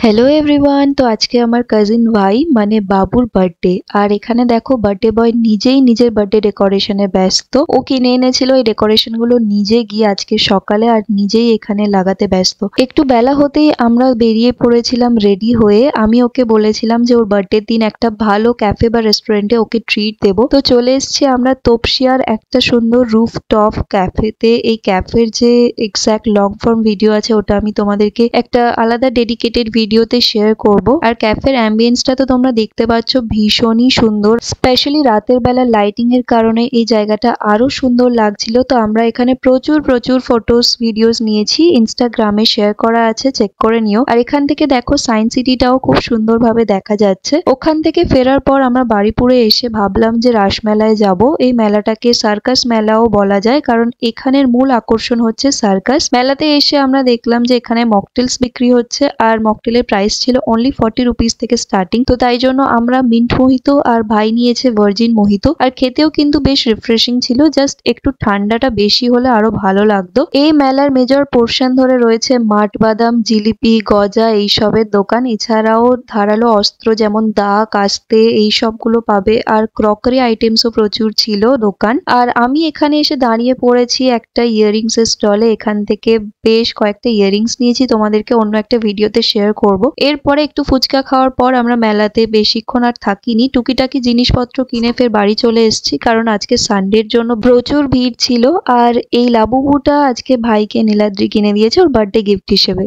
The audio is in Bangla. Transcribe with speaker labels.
Speaker 1: Hello everyone. তো আজকে আমার কাজিন ভাই মানে বাবুর বার্থডে, আর এখানে দেখো বার্থডে বয় নিজেই নিজের বার্থডে ডেকোরেশনে ব্যস্ত। ও কিনে এনেছিল এই ডেকোরেশন গুলো নিজে গিয়ে আজকে সকালে আর নিজেই এখানে লাগাতে ব্যস্ত। একটু বেলা হতেই আমরা বেরিয়ে পড়েছিলাম রেডি হয়ে। আমি ওকে বলেছিলাম যে ওর বার্থডের দিন একটা ভালো ক্যাফে বা রেস্টুরেন্টে ওকে ট্রিট দেবো। তো চলে এসেছি আমরা তপসিয়ার একটা সুন্দর রুফ টপ ক্যাফেতে। এই ক্যাফের যে এক্সাক্ট লং ফর্ম ভিডিও আছে ওটা আমি তোমাদেরকে একটা আলাদা ডেডিকেটেড ভিডিওতে শেয়ার করব। আর ক্যাফের অ্যাম্বিয়েন্সটা তো তোমরা দেখতে পাচ্ছ ভীষণই সুন্দর, স্পেশালি রাতের বেলা লাইটিং এর কারণে এই জায়গাটা আরো সুন্দর লাগছিল। তো আমরা এখানে প্রচুর প্রচুর ফটোস ভিডিওস নিয়েছি, ইনস্টাগ্রামে শেয়ার করা আছে, চেক করে নিও। আর এখান থেকে দেখো সায়েন্স সিটিটাও খুব সুন্দরভাবে দেখা যাচ্ছে। ওখান থেকে ফেরার পর আমরা বাড়িপুরে এসে ভাবলাম যে রাসমেলায় যাব। এই মেলাটাকে সার্কাস মেলাও বলা যায়, কারণ এখানের মূল আকর্ষণ হচ্ছে সার্কাস। মেলাতে এসে আমরা দেখলাম যে এখানে মকটেলস বিক্রি হচ্ছে, আর মকটেলের প্রাইস ছিল অনলি 40 রুপিস থেকে স্টার্টিং। তো তাই জন্য আমরা মিন্ট মোহিতো আর ভাই নিয়েছে ভার্জিন মোহিতো। আর খেতেও কিন্তু বেশ রিফ্রেশিং ছিল, জাস্ট একটু ঠান্ডাটা বেশি হলে আরো ভালো লাগতো। এই মেলার মেজর পোর্শন ধরে রয়েছে মাঠ বাদাম, জিলিপি, গজা এইসবের দোকান। এছাড়াও ধারালো অস্ত্র যেমন দা, কাস্তে এই সবগুলো পাবে। আর ক্রকারি আইটেমসও প্রচুর ছিল দোকান। আর আমি এখানে এসে দাঁড়িয়ে পড়েছি একটা ইয়াররিংস এর স্টলে। এখান থেকে বেশ কয়েকটা ইয়াররিংস নিয়েছি, তোমাদেরকে অন্য একটা ভিডিওতে শেয়ার করব। এরপরে একটু ফুচকা খাওয়ার পর আমরা মেলাতে বেশিক্ষণ আর থাকিনি, টুকিটাকি জিনিসপত্র কিনে ফের বাড়ি চলে এসেছি, কারণ আজকে সানডের জন্য প্রচুর ভিড় ছিল। আর এই লাবুবুটা আজকে ভাইকে নীলাদ্রি কিনে দিয়েছে ওর বার্থডে গিফট হিসেবে।